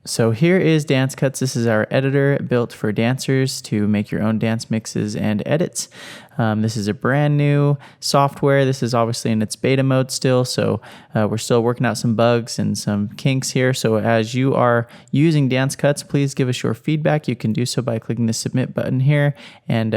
So here is DanceCuts. This is our editor built for dancers to make your own dance mixes and edits. This is a brand new software. This is obviously in its beta mode still, so we're still working out some bugs and some kinks here. So as you are using DanceCuts, please give us your feedback. You can do so by clicking the submit button here and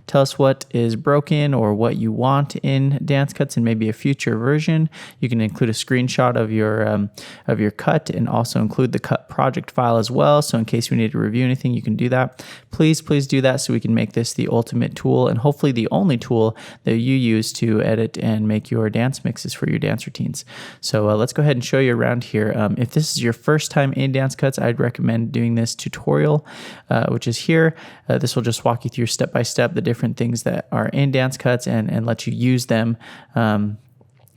tell us what is broken or what you want in DanceCuts and maybe a future version. You can include a screenshot of your cut and also include the cut project file as well. So in case we need to review anything, you can do that. Please do that so we can make this the ultimate tool and hopefully the only tool that you use to edit and make your dance mixes for your dance routines. So let's go ahead and show you around here. If this is your first time in DanceCuts, I'd recommend doing this tutorial, which is here. This will just walk you through step by step the different things that are in DanceCuts and let you use them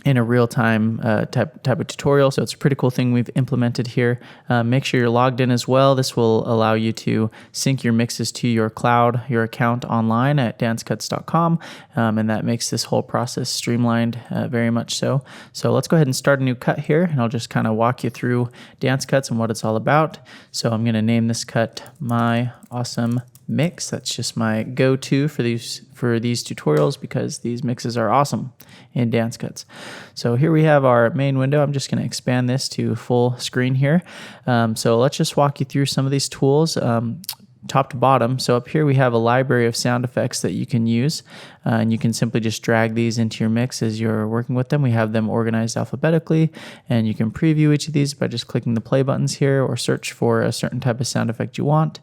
in a real-time type of tutorial. So it's a pretty cool thing we've implemented here. Make sure you're logged in as well. This will allow you to sync your mixes to your cloud, your account online at dancecuts.com, and that makes this whole process streamlined very much so. So let's go ahead and start a new cut here, and I'll just kind of walk you through DanceCuts and what it's all about. So I'm going to name this cut My Awesome Mix. That's just my go-to for these tutorials because these mixes are awesome in DanceCuts. So here we have our main window. I'm just going to expand this to full screen here. So let's just walk you through some of these tools. Top to bottom. So up here we have a library of sound effects that you can use, and you can simply just drag these into your mix as you're working with them. We have them organized alphabetically, and you can preview each of these by just clicking the play buttons here or search for a certain type of sound effect you want.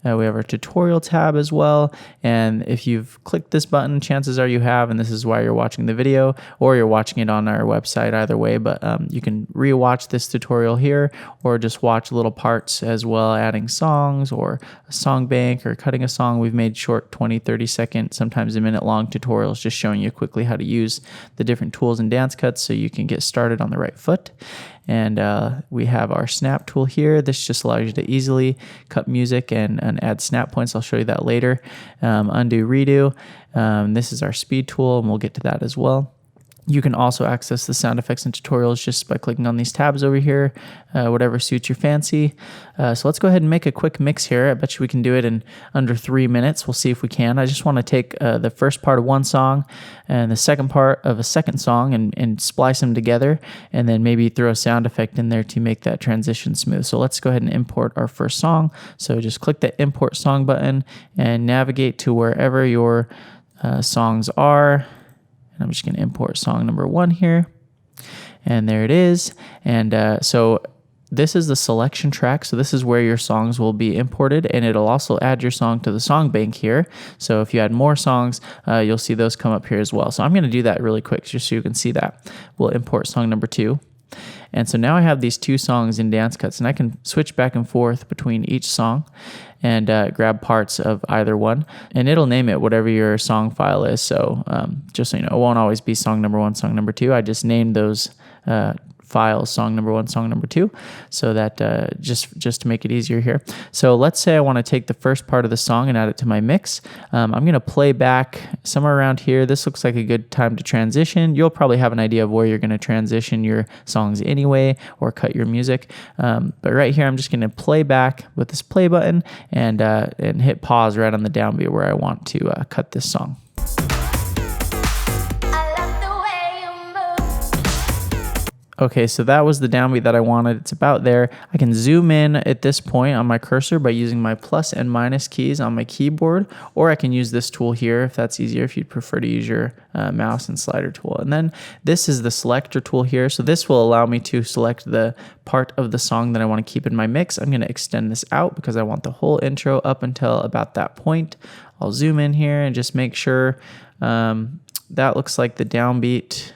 We have our tutorial tab as well, and if you've clicked this button, chances are you have, and this is why you're watching the video, or you're watching it on our website, either way, but you can rewatch this tutorial here, or just watch little parts as well, adding songs, or a song bank, or cutting a song. We've made short 20, 30 second, sometimes a minute long tutorials just showing you quickly how to use the different tools in DanceCuts so you can get started on the right foot. And we have our snap tool here. This just allows you to easily cut music and add snap points. I'll show you that later. Undo, redo. This is our speed tool, and we'll get to that as well. You can also access the sound effects and tutorials just by clicking on these tabs over here, whatever suits your fancy. So let's go ahead and make a quick mix here. I bet you we can do it in under 3 minutes. We'll see if we can. I just want to take the first part of one song and the second part of a second song and splice them together, and then maybe throw a sound effect in there to make that transition smooth. So let's go ahead and import our first song. So just click the import song button and navigate to wherever your songs are. I'm just going to import song number 1 here, and there it is. And so this is the selection track. So this is where your songs will be imported, and it'll also add your song to the song bank here. So if you add more songs, you'll see those come up here as well. So I'm going to do that really quick just so you can see that. We'll import song number 2. And so now I have these 2 songs in DanceCuts, and I can switch back and forth between each song and grab parts of either one, and it'll name it whatever your song file is. So just so you know, it won't always be song number 1, song number 2. I just named those files song number 1, song number 2, so that just to make it easier here. So let's say I want to take the first part of the song and add it to my mix. I'm going to play back somewhere around here. This looks like a good time to transition. You'll probably have an idea of where you're going to transition your songs anyway, or cut your music. But right here, I'm just going to play back with this play button and hit pause right on the downbeat where I want to cut this song. Okay, so that was the downbeat that I wanted. It's about there. I can zoom in at this point on my cursor by using my plus and minus keys on my keyboard, or I can use this tool here if that's easier, if you'd prefer to use your mouse and slider tool. And then this is the selector tool here. So this will allow me to select the part of the song that I want to keep in my mix. I'm going to extend this out because I want the whole intro up until about that point. I'll zoom in here and just make sure that looks like the downbeat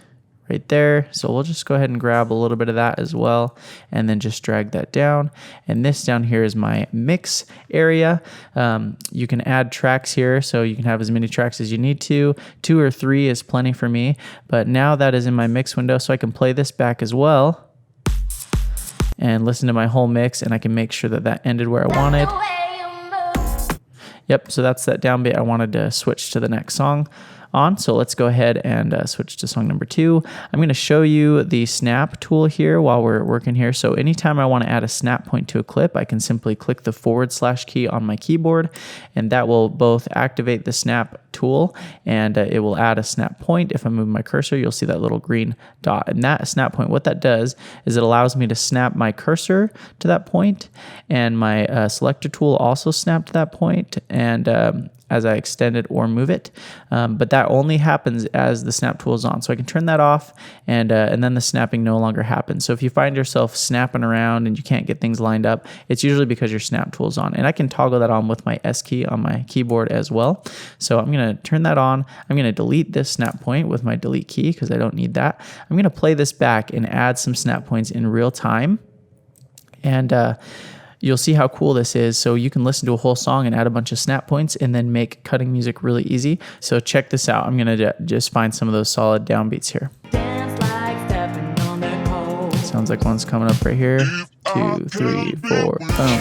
right there. So we'll just go ahead and grab a little bit of that as well, and then just drag that down. And this down here is my mix area. You can add tracks here, so you can have as many tracks as you need to. 2 or 3 is plenty for me, but now that is in my mix window, so I can play this back as well and listen to my whole mix, and I can make sure that that ended where I wanted. Yep, so that's that downbeat I wanted to switch to the next song. on. So let's go ahead and switch to song number 2. I'm going to show you the snap tool here while we're working here. So anytime I want to add a snap point to a clip, I can simply click the / key on my keyboard, and that will both activate the snap tool and it will add a snap point. If I move my cursor, you'll see that little green dot, and that snap point, what that does is it allows me to snap my cursor to that point, and my selector tool also snap to that point, and as I extend it or move it, but that only happens as the snap tool is on. So I can turn that off, and then the snapping no longer happens. So if you find yourself snapping around and you can't get things lined up, it's usually because your snap tool is on. And I can toggle that on with my S key on my keyboard as well. So I'm going to turn that on. I'm going to delete this snap point with my delete key because I don't need that. I'm going to play this back and add some snap points in real time. And you'll see how cool this is. So you can listen to a whole song and add a bunch of snap points and then make cutting music really easy. So check this out. I'm gonna just find some of those solid downbeats here. Sounds like one's coming up right here. 2, 3, 4, boom.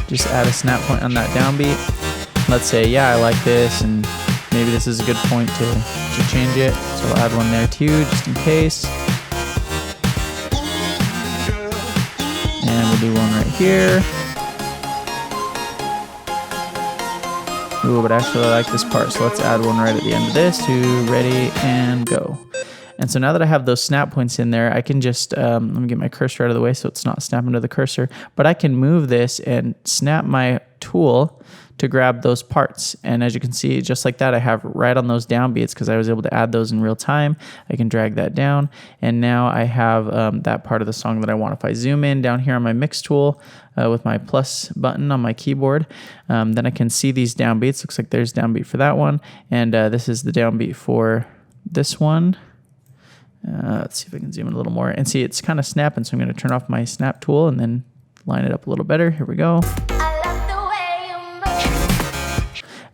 Just add a snap point on that downbeat. Let's say, yeah, I like this, and maybe this is a good point to change it. So I'll add one there too, just in case. And we'll do one right here. Ooh, but actually I like this part, so let's add one right at the end of this. 2, ready, and go. And so now that I have those snap points in there, I can just, let me get my cursor out of the way so it's not snapping to the cursor, but I can move this and snap my tool to grab those parts. And as you can see, just like that, I have right on those downbeats because I was able to add those in real time. I can drag that down, and now I have that part of the song that I want. If I zoom in down here on my mix tool with my plus button on my keyboard, then I can see these downbeats. Looks like there's downbeat for that one, and this is the downbeat for this one. Let's see if I can zoom in a little more and see it's kind of snapping. So I'm going to turn off my snap tool and then line it up a little better. Here we go.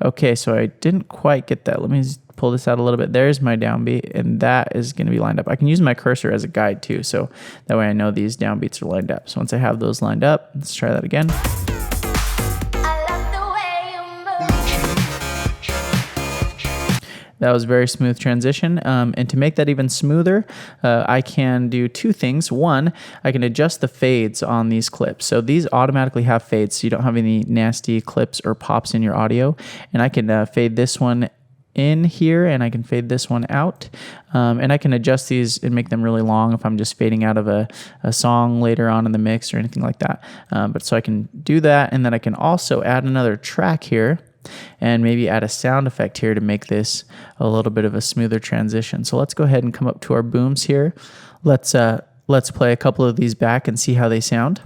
Okay, so I didn't quite get that. Let me pull this out a little bit. There's my downbeat, and that is going to be lined up. I can use my cursor as a guide too, so that way I know these downbeats are lined up. So once I have those lined up, let's try that again. That was a very smooth transition. And to make that even smoother, I can do 2 things. One, I can adjust the fades on these clips. So these automatically have fades, so you don't have any nasty clips or pops in your audio. And I can fade this one in here, and I can fade this one out. And I can adjust these and make them really long if I'm just fading out of a song later on in the mix or anything like that. But so I can do that, and then I can also add another track here and maybe add a sound effect here to make this a little bit of a smoother transition. So let's go ahead and come up to our booms here. Let's play a couple of these back and see how they sound.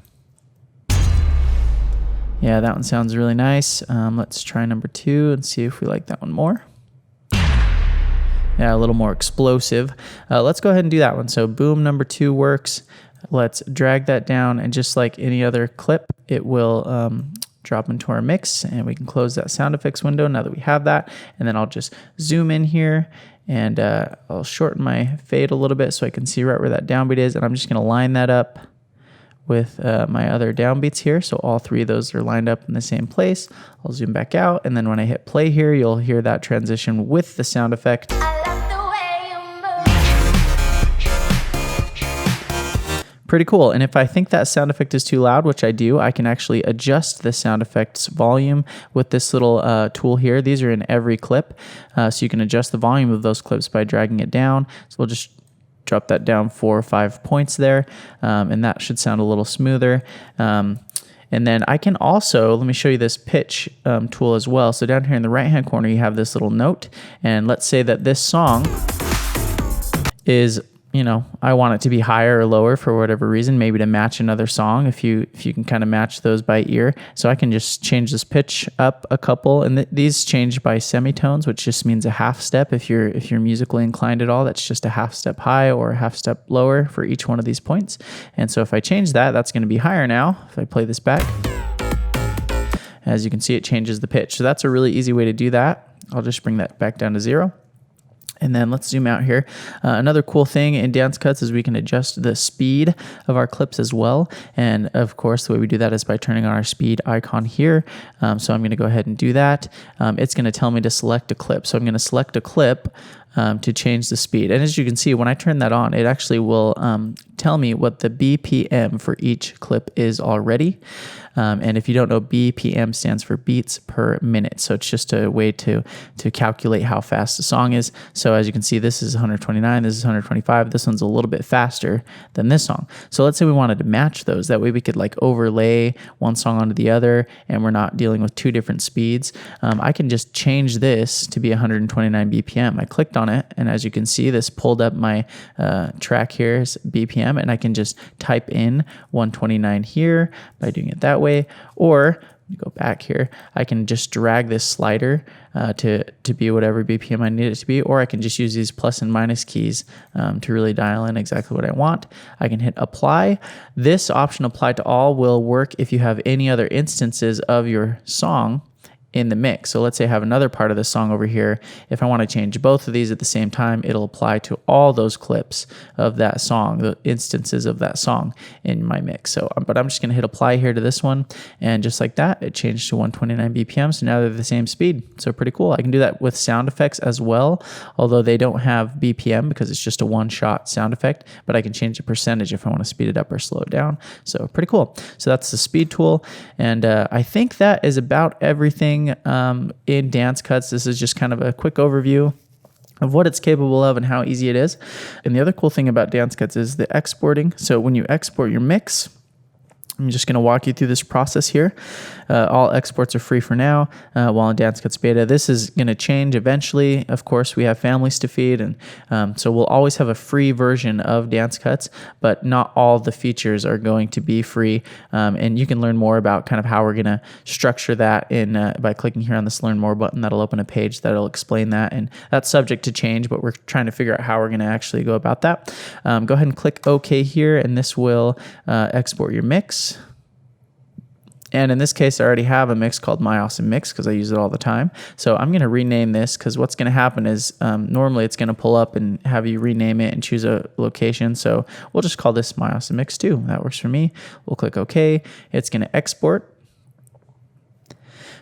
Yeah, that one sounds really nice. Let's try number 2 and see if we like that one more. Yeah, a little more explosive. Let's go ahead and do that one. So boom number 2 works. Let's drag that down, and just like any other clip, it will drop into our mix, and we can close that sound effects window now that we have that. And then I'll just zoom in here, and I'll shorten my fade a little bit so I can see right where that downbeat is. And I'm just going to line that up with my other downbeats here. So all 3 of those are lined up in the same place. I'll zoom back out, and then when I hit play here, you'll hear that transition with the sound effect. Pretty cool. And if I think that sound effect is too loud, which I do, I can actually adjust the sound effects volume with this little tool here. These are in every clip. So you can adjust the volume of those clips by dragging it down. So we'll just drop that down 4 or 5 points there. And that should sound a little smoother. And then I can also, let me show you this pitch tool as well. So down here in the right-hand corner, you have this little note. And let's say that this song is, I want it to be higher or lower for whatever reason, maybe to match another song if you can kind of match those by ear. So I can just change this pitch up a couple, and these change by semitones, which just means a half step. If you're musically inclined at all, that's just a half step high or a half step lower for each one of these points. And so if I change that, that's going to be higher now. If I play this back, as you can see, it changes the pitch. So that's a really easy way to do that. I'll just bring that back down to 0. And then let's zoom out here. Another cool thing in DanceCuts is we can adjust the speed of our clips as well. And of course, the way we do that is by turning on our speed icon here. So I'm going to go ahead and do that. It's going to tell me to select a clip. So I'm going to select a clip to change the speed. And as you can see, when I turn that on, it actually will tell me what the BPM for each clip is already. And if you don't know, BPM stands for beats per minute. So it's just a way to calculate how fast the song is. So as you can see, this is 129, this is 125. This one's a little bit faster than this song. So let's say we wanted to match those. That way we could like overlay one song onto the other and we're not dealing with two different speeds. I can just change this to be 129 BPM. I clicked on it, and as you can see, this pulled up my track here's BPM, and I can just type in 129 here by doing it that way. Or go back here, I can just drag this slider to be whatever BPM I need it to be, or I can just use these plus and minus keys to really dial in exactly what I want. I can hit apply. This option, apply to all, will work if you have any other instances of your song in the mix. So let's say I have another part of the song over here. If I want to change both of these at the same time, it'll apply to all those clips of that song, the instances of that song in my mix. So, but I'm just going to hit apply here to this one, and just like that, it changed to 129 BPM. So now they're the same speed. So pretty cool. I can do that with sound effects as well, although they don't have BPM because it's just a one-shot sound effect, but I can change the percentage if I want to speed it up or slow it down. So pretty cool. So that's the speed tool. And I think that is about everything in DanceCuts. This is just kind of a quick overview of what it's capable of and how easy it is. And the other cool thing about DanceCuts is the exporting. So when you export your mix, I'm just going to walk you through this process here. All exports are free for now while in DanceCuts beta. This is going to change eventually. Of course, we have families to feed, and so we'll always have a free version of DanceCuts, but not all the features are going to be free. And you can learn more about kind of how we're going to structure that by clicking here on this Learn More button. That'll open a page that'll explain that, and that's subject to change, but we're trying to figure out how we're going to actually go about that. Go ahead and click OK here, and this will export your mix. And in this case, I already have a mix called My Awesome Mix because I use it all the time. So I'm going to rename this because what's going to happen is normally it's going to pull up and have you rename it and choose a location. So we'll just call this My Awesome Mix 2. That works for me. We'll click OK. It's going to export.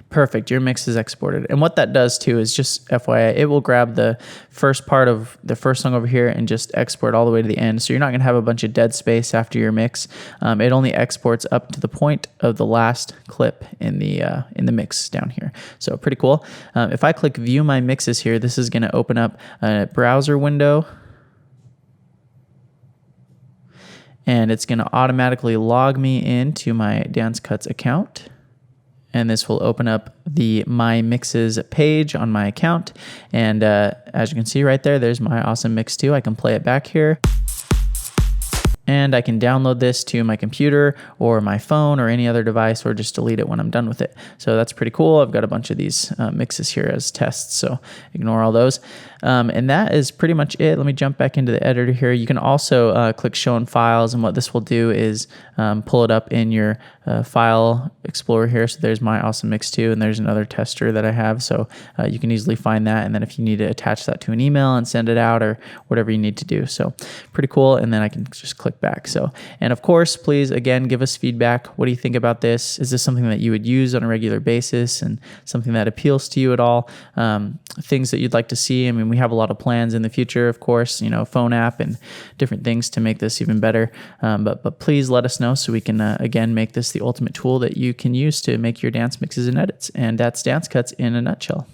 Perfect, your mix is exported. And what that does too is, just FYI, it will grab the first part of the first song over here and just export all the way to the end. So you're not gonna have a bunch of dead space after your mix. It only exports up to the point of the last clip in the mix down here. So pretty cool. If I click view my mixes here, this is gonna open up a browser window, and it's gonna automatically log me into my DanceCuts account. And this will open up the My Mixes page on my account. And as you can see right there, there's My Awesome Mix 2. I can play it back here. And I can download this to my computer or my phone or any other device, or just delete it when I'm done with it. So that's pretty cool. I've got a bunch of these mixes here as tests, so ignore all those. And that is pretty much it. Let me jump back into the editor here. You can also click Show in Files, and what this will do is pull it up in your file explorer here. So there's My Awesome Mix 2, and there's another tester that I have. So you can easily find that, and then if you need to attach that to an email and send it out or whatever you need to do. So pretty cool. And then I can just click back. So, and of course, please, again, give us feedback. What do you think about this? Is this something that you would use on a regular basis and something that appeals to you at all? Things that you'd like to see. I mean, we have a lot of plans in the future, of course, phone app and different things to make this even better. But please let us know so we can, again, make this the ultimate tool that you can use to make your dance mixes and edits. And that's DanceCuts in a nutshell.